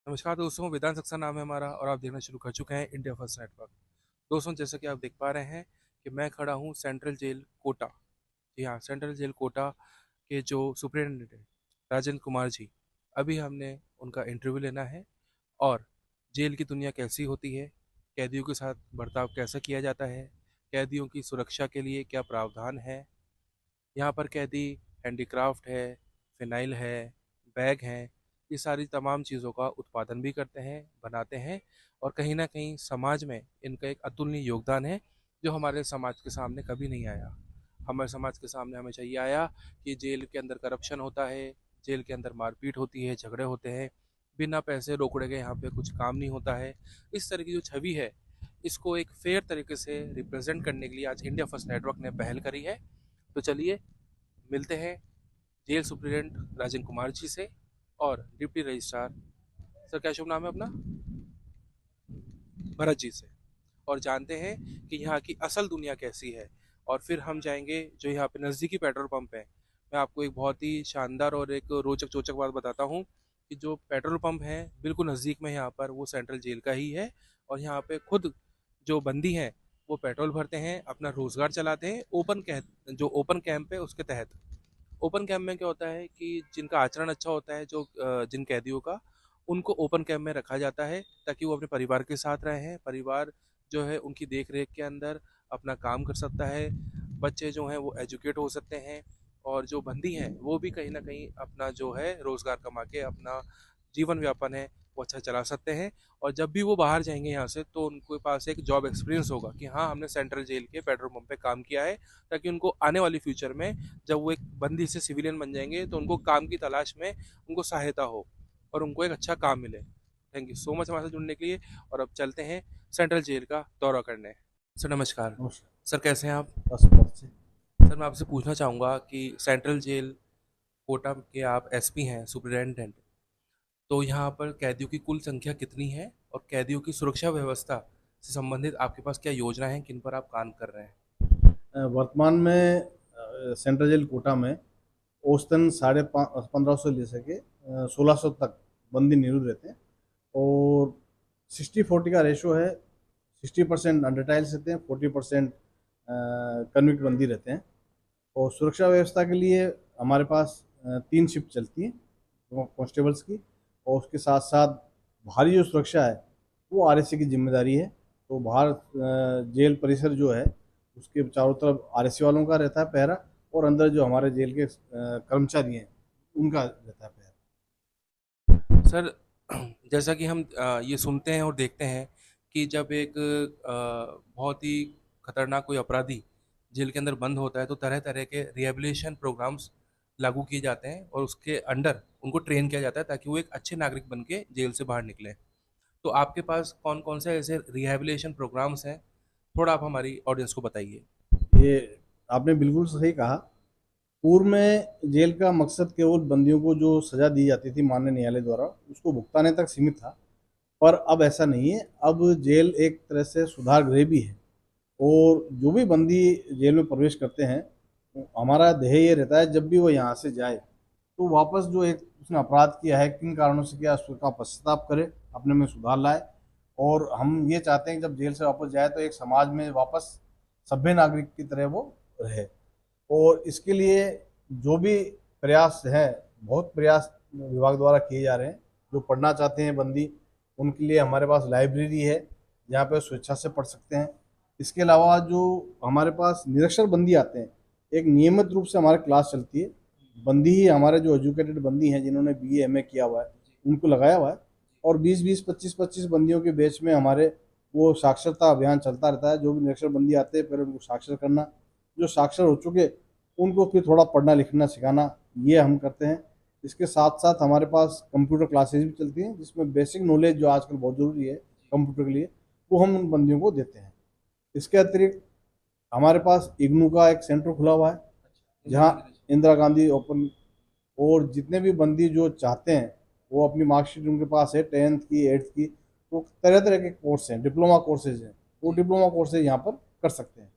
नमस्कार दोस्तों, वेदांत सक्सेना नाम है हमारा और आप देखना शुरू कर चुके हैं इंडिया फर्स्ट नेटवर्क। दोस्तों, जैसा कि आप देख पा रहे हैं कि मैं खड़ा हूँ सेंट्रल जेल कोटा। जी हाँ, सेंट्रल जेल कोटा के जो सुप्रिटेंडेंट हैं राजेंद्र कुमार जी, अभी हमने उनका इंटरव्यू लेना है। और जेल की दुनिया कैसी होती है, कैदियों के साथ बर्ताव कैसा किया जाता है, कैदियों की सुरक्षा के लिए क्या प्रावधान है, यहाँ पर कैदी हैंडीक्राफ्ट है, फिनाइल है, बैग हैं, ये सारी तमाम चीज़ों का उत्पादन भी करते हैं, बनाते हैं। और कहीं ना कहीं समाज में इनका एक अतुलनीय योगदान है जो हमारे समाज के सामने कभी नहीं आया। हमारे समाज के सामने हमेशा ये आया कि जेल के अंदर करप्शन होता है, जेल के अंदर मारपीट होती है, झगड़े होते हैं, बिना पैसे रोकड़े के यहाँ पे कुछ काम नहीं होता है। इस तरह की जो छवि है, इसको एक फेयर तरीके से रिप्रेजेंट करने के लिए आज इंडिया फर्स्ट नेटवर्क ने पहल करी है। तो चलिए मिलते हैं जेल सुप्रिटेंडेंट राजेंद्र कुमार जी से और डिप्टी रजिस्ट्रार, सर क्या शुभ नाम है अपना, भरत जी से, और जानते हैं कि यहाँ की असल दुनिया कैसी है। और फिर हम जाएंगे जो यहाँ पे नज़दीकी पेट्रोल पंप है। मैं आपको एक बहुत ही शानदार और एक रोचक चोचक बात बताता हूँ कि जो पेट्रोल पंप है बिल्कुल नज़दीक में यहाँ पर, वो सेंट्रल जेल का ही है। और यहाँ पे खुद जो बंदी हैं वो पेट्रोल भरते हैं, अपना रोजगार चलाते हैं जो ओपन कैंप है उसके तहत। ओपन कैंप में क्या होता है कि जिनका आचरण अच्छा होता है, जो जिन कैदियों का, उनको ओपन कैंप में रखा जाता है ताकि वो अपने परिवार के साथ रहें। परिवार जो है उनकी देख रेख के अंदर अपना काम कर सकता है। बच्चे जो हैं वो एजुकेट हो सकते हैं। और जो बंदी हैं वो भी कहीं ना कहीं अपना जो है रोजगार कमा के अपना जीवन व्यापन है वो अच्छा चला सकते हैं। और जब भी वो बाहर जाएंगे यहाँ से तो उनके पास एक जॉब एक्सपीरियंस होगा कि हाँ, हमने सेंट्रल जेल के पेट्रोल पंप पे काम किया है, ताकि उनको आने वाली फ्यूचर में जब वो एक बंदी से सिविलियन बन जाएंगे तो उनको काम की तलाश में उनको सहायता हो और उनको एक अच्छा काम मिले। थैंक यू सो मच हमारे साथ जुड़ने के लिए। और अब चलते हैं सेंट्रल जेल का दौरा करने। सर नमस्कार। नमस्कार। सर कैसे हैं आप? बस बहुत से। सर मैं आपसे पूछना चाहूँगा कि सेंट्रल जेल कोटा के आप एसपी हैं, सुप्रिटेंडेंट, तो यहाँ पर कैदियों की कुल संख्या कितनी है और कैदियों की सुरक्षा व्यवस्था से संबंधित आपके पास क्या योजना है, किन पर आप काम कर रहे हैं? वर्तमान में सेंट्रल जेल कोटा में औसतन 1550 ले सके 1600 तक बंदी निरुद्ध रहते हैं। और 60-40 का रेशो है। 60% अंडर टाइल्स रहते हैं, 40% कन्विक्ट बंदी रहते हैं। और सुरक्षा व्यवस्था के लिए हमारे पास 3 शिफ्ट चलती हैं कांस्टेबल्स की। और उसके साथ साथ बाहरी जो सुरक्षा है वो आरएससी की जिम्मेदारी है। तो बाहर जेल परिसर जो है उसके चारों तरफ आरएससी वालों का रहता है पहरा। और अंदर जो हमारे जेल के कर्मचारी हैं उनका रहता है पहरा। सर जैसा कि हम ये सुनते हैं और देखते हैं कि जब एक बहुत ही खतरनाक कोई अपराधी जेल के अंदर बंद होता है तो तरह तरह के रिहेबिलिटेशन प्रोग्राम्स लागू किए जाते हैं और उसके अंडर उनको ट्रेन किया जाता है ताकि वो एक अच्छे नागरिक बन के जेल से बाहर निकले। तो आपके पास कौन कौन से ऐसे रिहेबिलिटेशन प्रोग्राम्स हैं, थोड़ा आप हमारी ऑडियंस को बताइए। ये आपने बिल्कुल सही कहा। पूर्व में जेल का मकसद केवल बंदियों को जो सजा दी जाती थी माननीय न्यायालय द्वारा उसको भुगताने तक सीमित था। पर अब ऐसा नहीं है। अब जेल एक तरह से सुधार गृह भी है। और जो भी बंदी जेल में प्रवेश करते हैं तो हमारा ध्येय ये रहता है जब भी वो यहाँ से जाए तो वापस जो एक उसने अपराध किया है किन कारणों से किया उसका पश्चाताप करे, अपने में सुधार लाए। और हम ये चाहते हैं कि जब जेल से वापस जाए तो एक समाज में वापस सभ्य नागरिक की तरह वो रहे। और इसके लिए जो भी प्रयास है, बहुत प्रयास विभाग द्वारा किए जा रहे हैं। जो पढ़ना चाहते हैं बंदी उनके लिए हमारे पास लाइब्रेरी है जहाँ पे स्वेच्छा से पढ़ सकते हैं। इसके अलावा जो हमारे पास निरक्षर बंदी आते हैं, एक नियमित रूप से हमारी क्लास चलती है। बंदी ही हमारे जो एजुकेटेड बंदी हैं जिन्होंने बीए एमए किया हुआ है उनको लगाया हुआ है। और 20-20 25-25 बंदियों के बैच में हमारे वो साक्षरता अभियान चलता रहता है। जो भी निरक्षर बंदी आते हैं पहले उनको साक्षर करना, जो साक्षर हो चुके उनको फिर थोड़ा पढ़ना लिखना सिखाना, ये हम करते हैं। इसके साथ साथ हमारे पास कंप्यूटर क्लासेज भी चलती हैं जिसमें बेसिक नॉलेज जो आजकल बहुत ज़रूरी है कंप्यूटर के लिए वो हम उन बंदियों को देते हैं। इसके अतिरिक्त हमारे पास इग्नू का एक सेंटर खुला हुआ है जहाँ इंदिरा गांधी ओपन। और जितने भी बंदी जो चाहते हैं वो अपनी मार्कशीट उनके पास है 10th की 8th की, तो तरह तरह के कोर्स हैं, डिप्लोमा कोर्सेज हैं, वो डिप्लोमा कोर्सेज यहाँ पर कर सकते हैं।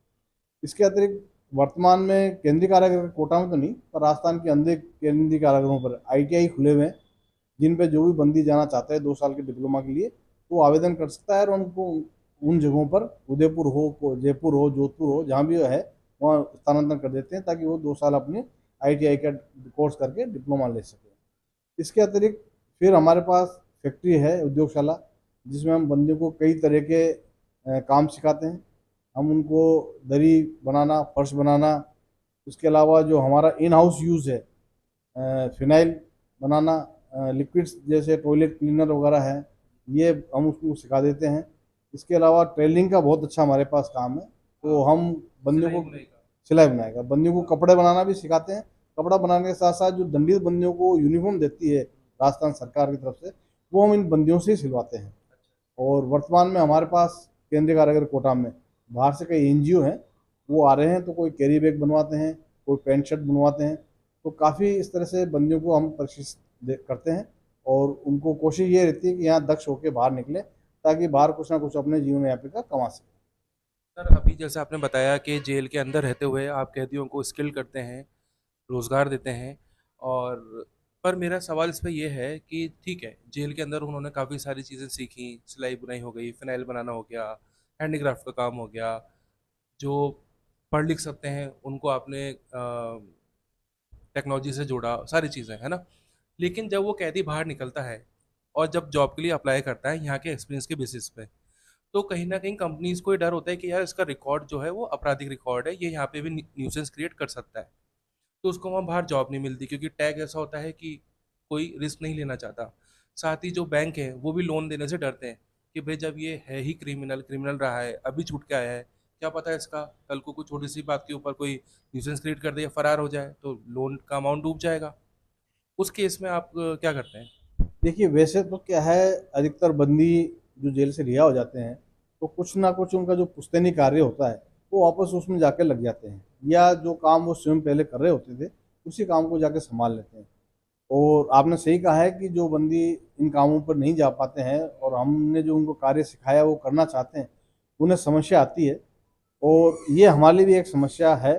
इसके अतिरिक्त वर्तमान में केंद्रीय कारागार कोटा में तो नहीं पर राजस्थान के अंदर केंद्रीय कारागारों पर आईटीआई खुले हुए हैं जिन पे जो भी बंदी जाना चाहता है 2 साल के डिप्लोमा के लिए, तो वो आवेदन कर सकता है और उनको उन जगहों पर उदयपुर हो, जयपुर हो, जोधपुर हो, जहाँ भी वो है वहाँ स्थानांतरण कर देते हैं, ताकि वो 2 साल अपने ITI का कोर्स करके डिप्लोमा ले सके। इसके अतिरिक्त फिर हमारे पास फैक्ट्री है, उद्योगशाला, जिसमें हम बंदियों को कई तरह के काम सिखाते हैं। हम उनको दरी बनाना, फर्श बनाना, इसके अलावा जो हमारा इन हाउस यूज़ है, फिनाइल बनाना, लिक्विड्स जैसे टॉयलेट क्लीनर वगैरह है, ये हम उसको सिखा देते हैं। इसके अलावा टेलरिंग का बहुत अच्छा हमारे पास काम है, तो हम बंदियों सिलाई को बुनाई का। सिलाई बुनाई का, बंदियों को कपड़े बनाना भी सिखाते हैं। कपड़ा बनाने के साथ साथ जो दंडित बंदियों को यूनिफॉर्म देती है राजस्थान सरकार की तरफ से, वो हम इन बंदियों से ही सिलवाते हैं। और वर्तमान में हमारे पास केंद्रीय कारागार कोटा में बाहर से कई NGO हैं, वो आ रहे हैं, तो कोई कैरी बैग बनवाते हैं, कोई पैंट शर्ट बनवाते हैं। तो काफ़ी इस तरह से बंदियों को हम करते हैं, और उनको कोशिश ये रहती है कि यहाँ दक्ष होकर बाहर निकले, ताकि बाहर कुछ ना कुछ अपने जीवन यापन का कमा सकें। सर अभी जैसे आपने बताया कि जेल के अंदर रहते हुए आप कैदियों को स्किल करते हैं, रोज़गार देते हैं। और पर मेरा सवाल इस पे ये है कि ठीक है, जेल के अंदर उन्होंने काफ़ी सारी चीज़ें सीखी, सिलाई बुनाई हो गई, फिनाइल बनाना हो गया, हैंडीक्राफ्ट का काम हो गया, जो पढ़ लिख सकते हैं उनको आपने टेक्नोलॉजी से जोड़ा, सारी चीज़ें है ना। लेकिन जब वो कैदी बाहर निकलता है और जब जॉब के लिए अप्लाई करता है यहाँ के एक्सपीरियंस के बेसिस पे, तो कहीं ना कहीं कंपनीज को ये डर होता है कि यार इसका रिकॉर्ड जो है वो आपराधिक रिकॉर्ड है, ये यहाँ पे भी न्यूसेंस क्रिएट कर सकता है। तो उसको वहाँ बाहर जॉब नहीं मिलती, क्योंकि टैग ऐसा होता है कि कोई रिस्क नहीं लेना चाहता। साथ ही जो बैंक है वो भी लोन देने से डरते हैं कि भाई जब ये है ही क्रिमिनल क्रिमिनल रहा है, अभी छूट के आया है, क्या पता है इसका कल को कोई छोटी सी बात के ऊपर कोई न्यूसेंस क्रिएट कर दे या फरार हो जाए तो लोन का अमाउंट डूब जाएगा। उस केस में आप क्या करते हैं? देखिए, वैसे तो क्या है, अधिकतर बंदी जो जेल से रिहा हो जाते हैं, तो कुछ ना कुछ उनका जो पुश्तैनी कार्य होता है, वो वापस उसमें जाके लग जाते हैं, या जो काम वो स्वयं पहले कर रहे होते थे उसी काम को जाके संभाल लेते हैं। और आपने सही कहा है कि जो बंदी इन कामों पर नहीं जा पाते हैं और हमने जो उनको कार्य सिखाया वो करना चाहते हैं, उन्हें समस्या आती है, और ये हमारे लिए भी एक समस्या है।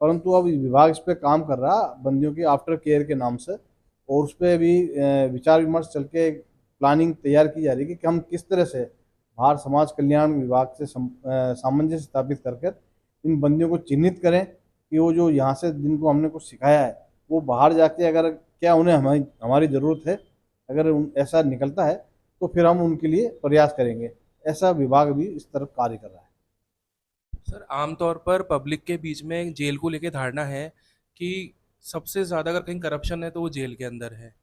परंतु अब विभाग इस पे काम कर रहा, बंदियों के आफ्टर केयर के नाम से, और उस पर भी विचार विमर्श चल के प्लानिंग तैयार की जा रही है कि हम किस तरह से बाहर समाज कल्याण विभाग से सामंजस्य स्थापित करके इन बंदियों को चिन्हित करें, कि वो जो यहाँ से जिनको हमने कुछ सिखाया है, वो बाहर जाके अगर क्या उन्हें हमारी हमारी ज़रूरत है, अगर ऐसा निकलता है तो फिर हम उनके लिए प्रयास करेंगे। ऐसा विभाग भी इस तरफ कार्य कर रहा है। सर आमतौर पर पब्लिक के बीच में जेल को लेके धारणा है कि सबसे ज़्यादा अगर कहीं करप्शन है तो वो जेल के अंदर है।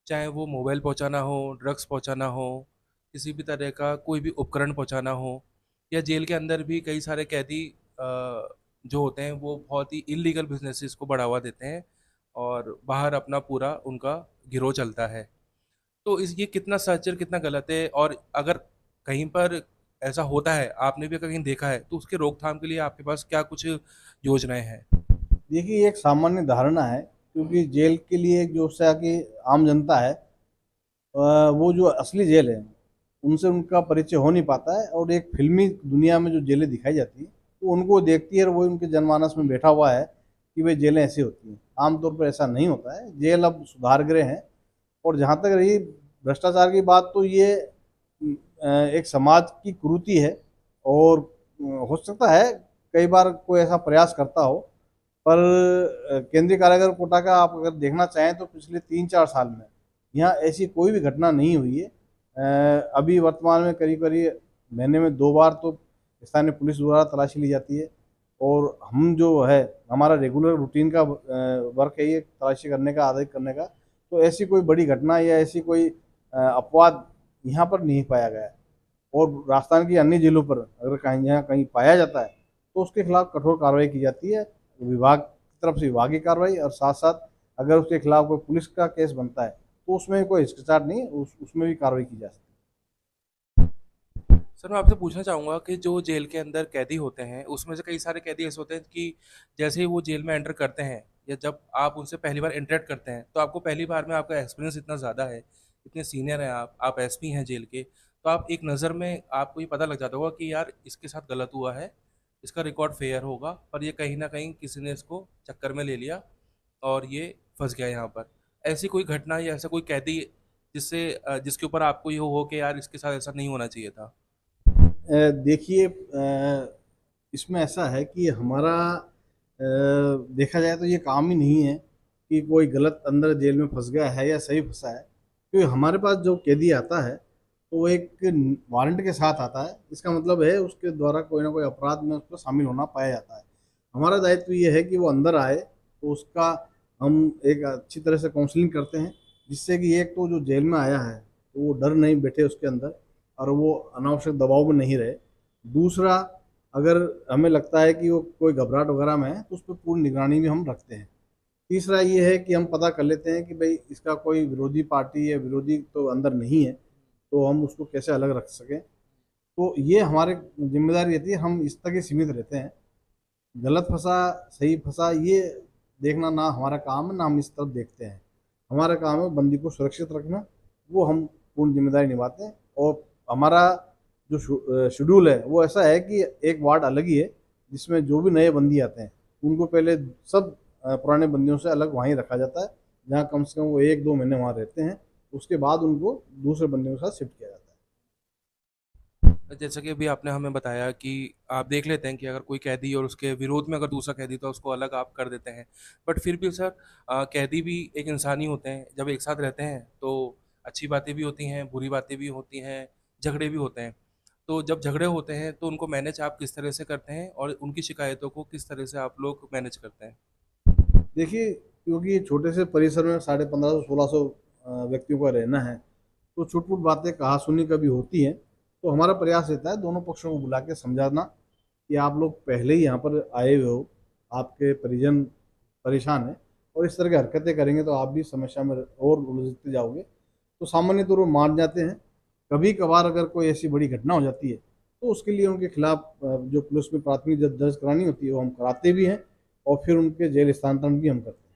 चाहे वो मोबाइल पहुंचाना हो, ड्रग्स पहुंचाना हो, किसी भी तरह का कोई भी उपकरण पहुंचाना हो, या जेल के अंदर भी कई सारे कैदी जो होते हैं वो बहुत ही इलीगल बिजनेसेस को बढ़ावा देते हैं और बाहर अपना पूरा उनका गिरोह चलता है। तो इस ये कितना सच है कितना गलत है, और अगर कहीं पर ऐसा होता है, आपने भी अगर कहीं देखा है, तो उसके रोकथाम के लिए आपके पास क्या कुछ योजनाएं हैं? देखिए, ये एक सामान्य धारणा है, क्योंकि जेल के लिए जो सा कि आम जनता है, वो जो असली जेल है उनसे उनका परिचय हो नहीं पाता है, और एक फिल्मी दुनिया में जो जेलें दिखाई जाती है तो उनको देखती है, और वो उनके जनमानस में बैठा हुआ है कि वे जेलें ऐसी होती हैं। आमतौर पर ऐसा नहीं होता है, जेल अब सुधार गृह हैं। और जहाँ तक रही भ्रष्टाचार की बात, तो ये एक समाज की कुरीति है, और हो सकता है कई बार कोई ऐसा प्रयास करता हो, पर केंद्रीय कारागार कोटा का आप अगर देखना चाहें तो पिछले 3-4 साल में यहाँ ऐसी कोई भी घटना नहीं हुई है। अभी वर्तमान में करीब करीब महीने में 2 बार तो स्थानीय पुलिस द्वारा तलाशी ली जाती है, और हम जो है हमारा रेगुलर रूटीन का वर्क है ये तलाशी करने का, आदेश करने का। तो ऐसी कोई बड़ी घटना या ऐसी कोई अपवाद यहाँ पर नहीं पाया गया है। और राजस्थान की अन्य जिलों पर अगर कहीं यहाँ कहीं पाया जाता है तो उसके खिलाफ कठोर कार्रवाई की जाती है, विभाग की तरफ से विभागीय कार्रवाई, और साथ साथ अगर उसके खिलाफ कोई पुलिस का केस बनता है तो उसमें कोई हिचकिचाहट नहीं, उसमें भी कार्रवाई की जा सकती सर मैं आपसे पूछना चाहूँगा कि जो जेल के अंदर कैदी होते हैं उसमें से कई सारे कैदी ऐसे होते हैं कि जैसे ही वो जेल में एंटर करते हैं या जब आप उनसे पहली बार इंटरेक्ट करते हैं, तो आपको पहली बार में आपका एक्सपीरियंस इतना ज़्यादा है, इतने सीनियर हैं आप एसपी हैं जेल के, तो आप एक नज़र में आपको ये पता लग जाता होगा कि यार इसके साथ गलत हुआ है, इसका रिकॉर्ड फेयर होगा, पर ये कहीं ना कहीं किसी ने इसको चक्कर में ले लिया और ये फंस गया यहाँ पर। ऐसी कोई घटना या ऐसा कोई कैदी जिससे जिसके ऊपर आपको ये हो कि यार इसके साथ ऐसा नहीं होना चाहिए था? देखिए, इसमें ऐसा है कि हमारा देखा जाए तो ये काम ही नहीं है कि कोई गलत अंदर जेल में फंस गया है या सही फंसा है, क्योंकि हमारे पास जो कैदी आता है तो वो एक वारंट के साथ आता है। इसका मतलब है उसके द्वारा कोई ना कोई अपराध में उसको शामिल होना पाया जाता है। हमारा दायित्व ये है कि वो अंदर आए तो उसका हम एक अच्छी तरह से काउंसलिंग करते हैं, जिससे कि एक तो जो जेल में आया है तो वो डर नहीं बैठे उसके अंदर और वो अनावश्यक दबाव में नहीं रहे। दूसरा, अगर हमें लगता है कि वो कोई घबराहट वगैरह में है तो उस पर पूरी निगरानी भी हम रखते हैं। तीसरा ये है कि हम पता कर लेते हैं कि भाई इसका कोई विरोधी पार्टी या विरोधी तो अंदर नहीं है, तो हम उसको कैसे अलग रख सकें। तो ये हमारे जिम्मेदारी रहती है, हम इस तक ही सीमित रहते हैं। गलत फंसा सही फंसा ये देखना ना हमारा काम है, ना हम इस तरफ देखते हैं। हमारा काम है बंदी को सुरक्षित रखना, वो हम पूर्ण जिम्मेदारी निभाते हैं। और हमारा जो शेड्यूल है वो ऐसा है कि एक वार्ड अलग ही है, जिसमें जो भी नए बंदी आते हैं उनको पहले सब पुराने बंदियों से अलग वहीं रखा जाता है, जहाँ कम से कम वो 1-2 महीने वहाँ रहते हैं। उसके बाद उनको दूसरे बंदियों के साथ शिफ्ट किया जाता जैसा कि अभी आपने हमें बताया कि आप देख लेते हैं कि अगर कोई कैदी और उसके विरोध में अगर दूसरा कैदी तो उसको अलग आप कर देते हैं। बट फिर भी सर, कैदी भी एक इंसान ही होते हैं। जब एक साथ रहते हैं तो अच्छी बातें भी होती हैं, बुरी बातें भी होती हैं, झगड़े भी होते हैं। तो जब झगड़े होते हैं तो उनको मैनेज आप किस तरह से करते हैं और उनकी शिकायतों को किस तरह से आप लोग मैनेज करते हैं? है। देखिए, क्योंकि छोटे से परिसर में 1550-1600 व्यक्तियों का रहना है, तो छुटपुट बातें कहा सुनी कभी होती हैं। तो हमारा प्रयास रहता है दोनों पक्षों को बुला के समझाना कि आप लोग पहले ही यहाँ पर आए हुए हो, आपके परिजन परेशान हैं और इस तरह की हरकतें करेंगे तो आप भी समस्या में और उलझते जाओगे। तो सामान्य तौर पर मान जाते हैं। कभी कभार अगर कोई ऐसी बड़ी घटना हो जाती है तो उसके लिए उनके खिलाफ जो पुलिस में प्राथमिक दर्ज करानी होती है वो हम कराते भी हैं, और फिर उनके जेल स्थानांतरण भी हम करते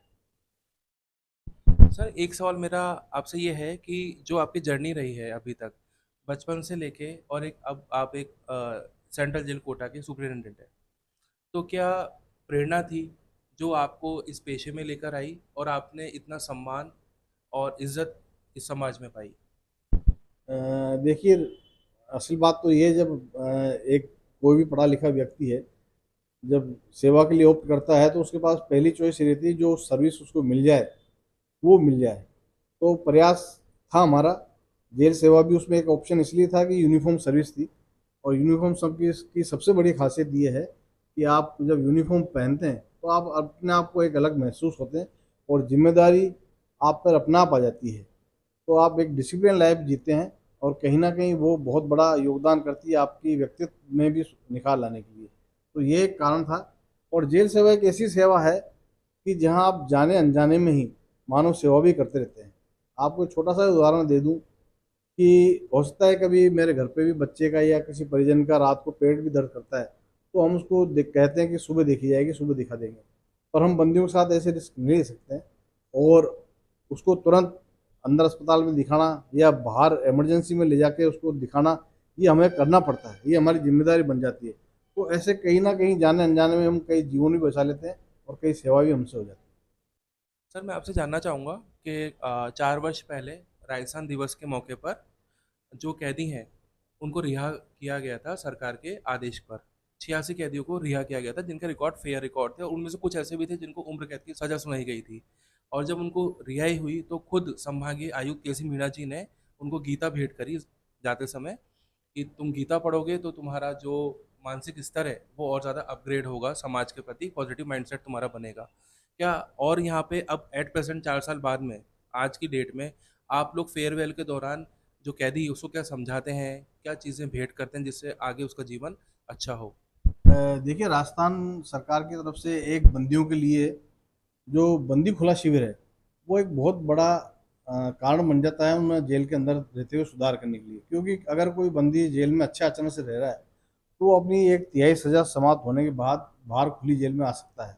हैं। सर, एक सवाल मेरा आपसे ये है कि जो आपकी जर्नी रही है अभी तक, बचपन से लेके और एक अब आप एक सेंट्रल जेल कोटा के सुपरिटेंडेंट हैं, तो क्या प्रेरणा थी जो आपको इस पेशे में लेकर आई और आपने इतना सम्मान और इज्जत इस समाज में पाई? देखिए, असल बात तो ये है, जब एक कोई भी पढ़ा लिखा व्यक्ति है जब सेवा के लिए ऑप्ट करता है तो उसके पास पहली चॉइस ये रहती है जो सर्विस उसको मिल जाए वो मिल जाए। तो प्रयास था हमारा। जेल सेवा भी उसमें एक ऑप्शन इसलिए था कि यूनिफॉर्म सर्विस थी, और यूनिफॉर्म सब की सबसे बड़ी खासियत ये है कि आप जब यूनिफॉर्म पहनते हैं तो आप अपने आप को एक अलग महसूस होते हैं और जिम्मेदारी आप पर अपना आप आ जाती है। तो आप एक डिसिप्लिन लाइफ जीते हैं, और कहीं ना कहीं वो बहुत बड़ा योगदान करती है आपकी व्यक्तित्व में भी निखार लाने के लिए। तो ये एक कारण था। और जेल सेवा एक ऐसी सेवा है कि जहां आप जाने अनजाने में ही मानव सेवा भी करते रहते हैं। आपको एक छोटा सा उदाहरण दे दूं कि हो सकता है कभी मेरे घर पे भी बच्चे का या किसी परिजन का रात को पेट भी दर्द करता है, तो हम उसको कहते हैं कि सुबह देखी जाएगी, सुबह दिखा देंगे। पर हम बंदियों के साथ ऐसे रिस्क नहीं ले सकते हैं, और उसको तुरंत अंदर अस्पताल में दिखाना या बाहर इमरजेंसी में ले जाके उसको दिखाना, ये हमें करना पड़ता है, ये हमारी जिम्मेदारी बन जाती है। तो ऐसे कहीं ना कहीं जाने अनजाने में हम कई जीवन भी बचा लेते हैं और कई सेवा भी हमसे हो जाती है। सर, मैं आपसे जानना चाहूँगा कि 4 वर्ष पहले राजस्थान दिवस के मौके पर जो कैदी हैं उनको रिहा किया गया था सरकार के आदेश पर। 86 कैदियों को रिहा किया गया था जिनके रिकॉर्ड फेयर रिकॉर्ड थे, और उनमें से कुछ ऐसे भी थे जिनको उम्र कैद की सजा सुनाई गई थी। और जब उनको रिहाई हुई तो खुद संभागीय आयुक्त के सी मीणा जी ने उनको गीता भेंट करी जाते समय कि तुम गीता पढ़ोगे तो तुम्हारा जो मानसिक स्तर है वो और ज़्यादा अपग्रेड होगा, समाज के प्रति पॉजिटिव माइंडसेट तुम्हारा बनेगा। क्या और यहाँ पे अब एट प्रेजेंट 4 साल बाद में, आज की डेट में, आप लोग फेयरवेल के दौरान जो कैदी है उसको क्या समझाते हैं, क्या चीज़ें भेंट करते हैं जिससे आगे उसका जीवन अच्छा हो? देखिए, राजस्थान सरकार की तरफ से एक बंदियों के लिए जो बंदी खुला शिविर है वो एक बहुत बड़ा कारण बन जाता है उन्हें जेल के अंदर रहते हुए सुधार करने के लिए। क्योंकि अगर कोई बंदी जेल में अच्छे आचरण से रह रहा है तो वो अपनी 1/3 सजा समाप्त होने के बाद बाहर खुली जेल में आ सकता है।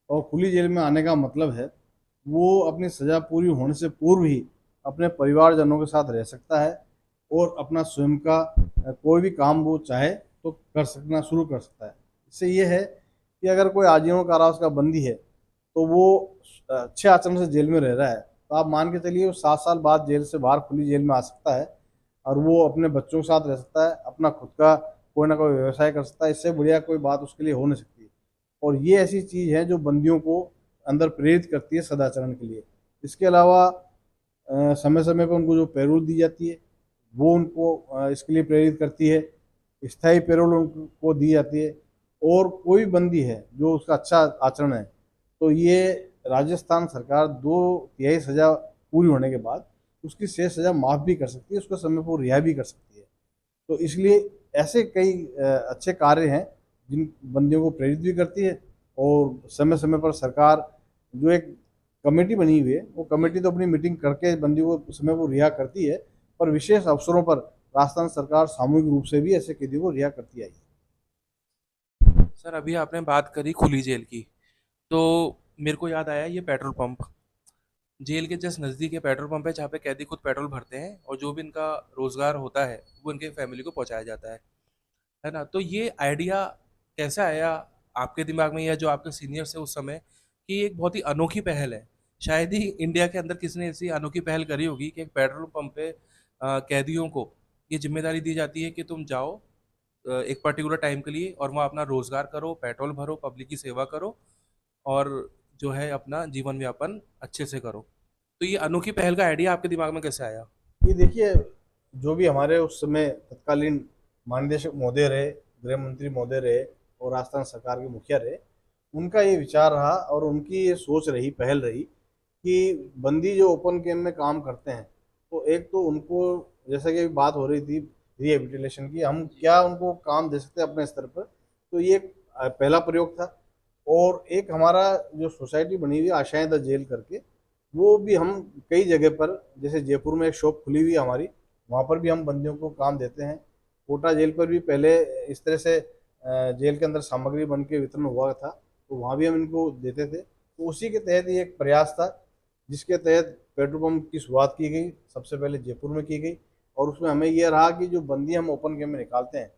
और खुली जेल में आने का मतलब है वो अपनी सजा पूरी होने से पूर्व ही अपने परिवारजनों के साथ रह सकता है, और अपना स्वयं का कोई भी काम वो चाहे तो कर सकना शुरू कर सकता है। इससे ये है कि अगर कोई आजीवन कारावास का बंदी है तो वो अच्छे आचरण से जेल में रह रहा है, तो आप मान के चलिए वो 7 साल बाद जेल से बाहर खुली जेल में आ सकता है और वो अपने बच्चों के साथ रह सकता है, अपना खुद का कोई ना कोई व्यवसाय कर सकता है। इससे बढ़िया कोई बात उसके लिए हो नहीं सकती। और ये ऐसी चीज़ है जो बंदियों को अंदर प्रेरित करती है सदाचरण के लिए। इसके अलावा समय समय पर उनको जो पैरोल दी जाती है वो उनको इसके लिए प्रेरित करती है। स्थायी पैरोल उनको दी जाती है। और कोई बंदी है जो उसका अच्छा आचरण है तो ये राजस्थान सरकार 2/3 सजा पूरी होने के बाद उसकी शेष सजा माफ़ भी कर सकती है, उसको समय पर रिहा भी कर सकती है। तो इसलिए ऐसे कई अच्छे कार्य हैं जिन बंदियों को प्रेरित भी करती है। और समय समय पर सरकार जो एक कमेटी बनी हुई है वो कमेटी तो अपनी मीटिंग करके बंदियों को समय पर रिहा करती है, पर विशेष अवसरों पर राजस्थान सरकार सामूहिक रूप से भी ऐसे कैदियों को रिहा करती आई है। सर अभी आपने बात करी खुली जेल की, तो मेरे को याद आया ये पेट्रोल पंप। जेल के जस्ट नज़दीक ये पेट्रोल पंप है जहाँ पे कैदी खुद पेट्रोल भरते हैं और जो भी इनका रोजगार होता है वो इनके फैमिली को पहुंचाया जाता है ना। तो ये आइडिया कैसे आया आपके दिमाग में या जो आपके सीनियर्स थे उस समय, कि ये एक बहुत ही अनोखी पहल है। शायद ही इंडिया के अंदर किसी ने ऐसी अनोखी पहल करी होगी कि एक पेट्रोल पंप पे कैदियों को ये जिम्मेदारी दी जाती है कि तुम जाओ एक पर्टिकुलर टाइम के लिए और वहाँ अपना रोजगार करो, पेट्रोल भरो, पब्लिक की सेवा करो और जो है अपना जीवन यापन अच्छे से करो। तो ये अनोखी पहल का आइडिया आपके दिमाग में कैसे आया? ये देखिए, जो भी हमारे उस समय तत्कालीन महानिदेशक महोदय रहे, गृह मंत्री महोदय रहे और राजस्थान सरकार के मुखिया रहे, उनका ये विचार रहा और उनकी ये सोच रही, पहल रही कि बंदी जो ओपन कैम्प में काम करते हैं तो एक तो उनको, जैसा कि अभी बात हो रही थी रिहेबिलिटेशन की, हम क्या उनको काम दे सकते हैं अपने स्तर पर। तो ये एक पहला प्रयोग था। और एक हमारा जो सोसाइटी बनी हुई है आशाएं द जेल करके, वो भी हम कई जगह पर, जैसे जयपुर में एक शॉप खुली हुई है हमारी, वहाँ पर भी हम बंदियों को काम देते हैं। कोटा जेल पर भी पहले इस तरह से जेल के अंदर सामग्री बन के वितरण हुआ था, तो वहाँ भी हम इनको देते थे। तो उसी के तहत ये एक प्रयास था जिसके तहत पेट्रोल पंप की शुरुआत की गई, सबसे पहले जयपुर में की गई। और उसमें हमें यह रहा कि जो बंदी हम ओपन कैम्प में निकालते हैं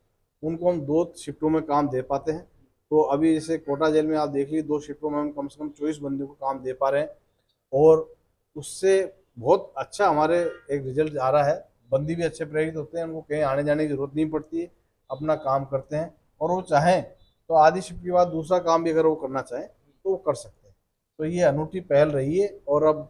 उनको हम 2 शिफ्टों में काम दे पाते हैं। तो अभी जैसे कोटा जेल में आप देख लीजिए, 2 शिफ्टों में हम कम से कम 24 बंदियों को काम दे पा रहे हैं। और उससे बहुत अच्छा हमारे एक रिजल्ट आ रहा है। बंदी भी अच्छे प्रेरित होते हैं, उनको कहीं आने जाने की जरूरत नहीं पड़ती है, अपना काम करते हैं। और वो चाहें तो आधी शिफ्ट के बाद दूसरा काम भी अगर वो करना चाहें तो वो कर सकते हैं। तो ये अनूठी पहल रही है। और अब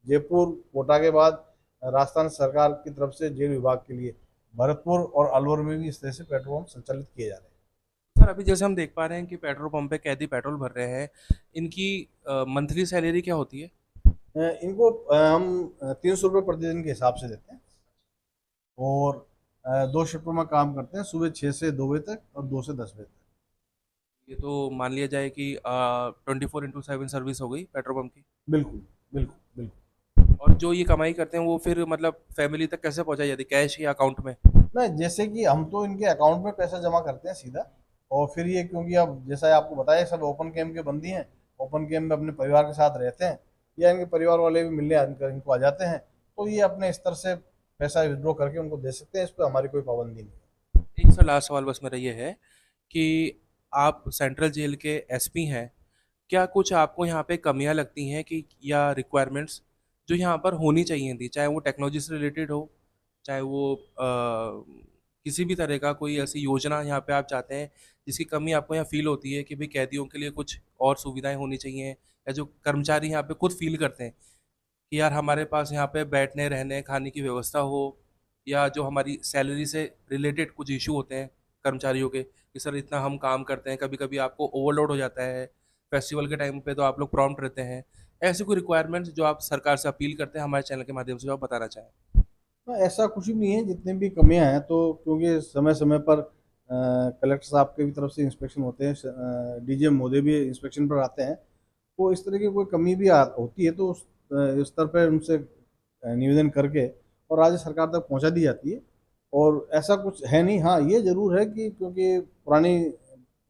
जयपुर कोटा के बाद राजस्थान सरकार की तरफ से जेल विभाग के लिए भरतपुर और अलवर में भी इस तरह से पेट्रोल पंप संचालित किए जा रहे सर अभी जैसे हम देख पा रहे हैं कि पेट्रोल पंप पे कैदी पेट्रोल भर रहे हैं, इनकी मंथली सैलरी क्या होती है? हैं। इनको हम 300 रुपये प्रतिदिन के हिसाब से देते हैं। और 2 शिफ्टों में काम करते हैं, सुबह 6 से 2 बजे तक और 2 से 10 बजे तक। ये तो मान लिया जाए कि 24/7 सर्विस हो गई पेट्रोल पंप की। बिल्कुल, बिल्कुल, बिल्कुल। और जो ये कमाई करते हैं वो फिर मतलब फैमिली तक कैसे पहुंचाई जाती है, कैश या अकाउंट में? नहीं, जैसे कि हम तो इनके अकाउंट में पैसा जमा करते हैं सीधा। और फिर ये, क्योंकि अब जैसा आपको बताया सब ओपन कैम्प के बंदी हैं, ओपन कैम्प में अपने परिवार के साथ रहते हैं, या इनके परिवार वाले भी मिलने इनको आ जाते हैं, तो ये अपने स्तर से पैसा विड्रॉ करके उनको दे सकते हैं। इस पर हमारी कोई पाबंदी नहीं है। एक सर लास्ट सवाल बस मेरा ये है कि आप सेंट्रल जेल के एसपी हैं, क्या कुछ आपको यहाँ पे कमियाँ लगती हैं कि या रिक्वायरमेंट्स जो यहाँ पर होनी चाहिए थी, चाहे वो टेक्नोलॉजी से रिलेटेड हो, चाहे वो किसी भी तरह का कोई ऐसी योजना यहाँ पे आप चाहते हैं जिसकी कमी आपको यहाँ फील होती है कि भाई कैदियों के लिए कुछ और सुविधाएं होनी चाहिए, या जो कर्मचारी यहाँ पे खुद फील करते हैं कि यार हमारे पास यहाँ पे बैठने रहने खाने की व्यवस्था हो, या जो हमारी सैलरी से रिलेटेड कुछ इशू होते हैं कर्मचारियों के कि सर इतना हम काम करते हैं, कभी कभी आपको ओवरलोड हो जाता है, फेस्टिवल के टाइम पे तो आप लोग प्रॉम्प्ट रहते हैं। ऐसे कोई रिक्वायरमेंट्स जो आप सरकार से अपील करते हैं हमारे चैनल के माध्यम से जो आप बताना चाहें? ऐसा कुछ भी नहीं है। जितने भी कमियां हैं तो क्योंकि समय समय पर कलेक्टर साहब की भी तरफ से इंस्पेक्शन होते हैं, डीजीएम महोदय भी इंस्पेक्शन पर आते हैं, तो इस तरह की कोई कमी भी होती है तो उस स्तर पर उनसे निवेदन करके और राज्य सरकार तक पहुंचा दी जाती है। और ऐसा कुछ है नहीं। हाँ, ये जरूर है कि क्योंकि पुरानी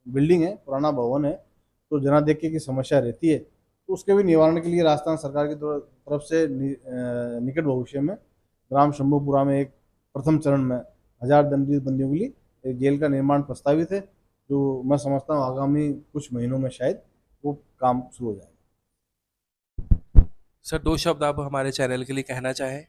बिल्डिंग है, पुराना भवन है, तो जनाधिक्य की समस्या रहती है। तो उसके भी निवारण के लिए राजस्थान सरकार की तरफ से निकट भविष्य में ग्राम शंभूपुरा में एक प्रथम चरण में 1000 दंडित बंदियों के लिए एक जेल का निर्माण प्रस्तावित है, जो मैं समझता हूँ आगामी कुछ महीनों में शायद वो काम शुरू हो जाएगा। सर 2 शब्द आप हमारे चैनल के लिए कहना चाहें?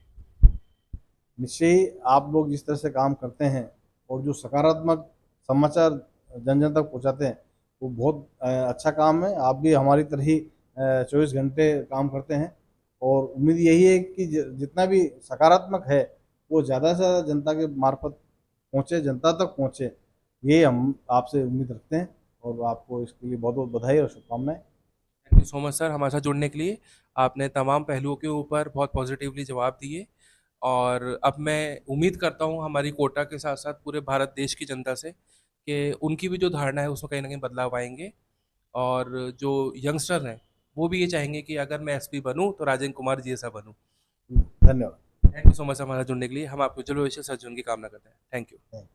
निश्चय ही आप लोग जिस तरह से काम करते हैं और जो सकारात्मक समाचार जन जन तक पहुंचाते हैं, वो बहुत अच्छा काम है। आप भी हमारी तरह ही 24 घंटे काम करते हैं, और उम्मीद यही है कि जितना भी सकारात्मक है वो ज़्यादा से ज़्यादा जनता के मार्फत पहुँचे, जनता तक पहुँचे, ये हम आपसे उम्मीद रखते हैं। और आपको इसके लिए बहुत बहुत बधाई और शुभकामनाएं। Thank you so much sir हमारे साथ जुड़ने के लिए। आपने तमाम पहलुओं के ऊपर बहुत पॉजिटिवली जवाब दिए, और अब मैं उम्मीद करता हूँ हमारी कोटा के साथ साथ पूरे भारत देश की जनता से कि उनकी भी जो धारणा है उसमें कहीं ना कहीं बदलाव आएंगे। और जो यंगस्टर हैं वो भी ये चाहेंगे कि अगर मैं एसपी बनूं तो राजेंद्र कुमार जी ऐसा बनूं। धन्यवाद। थैंक यू सो मच हमारे साथ जुड़ने के लिए। हम आपको चलो ऐसे सज्जन की कामना करते हैं। Thank you.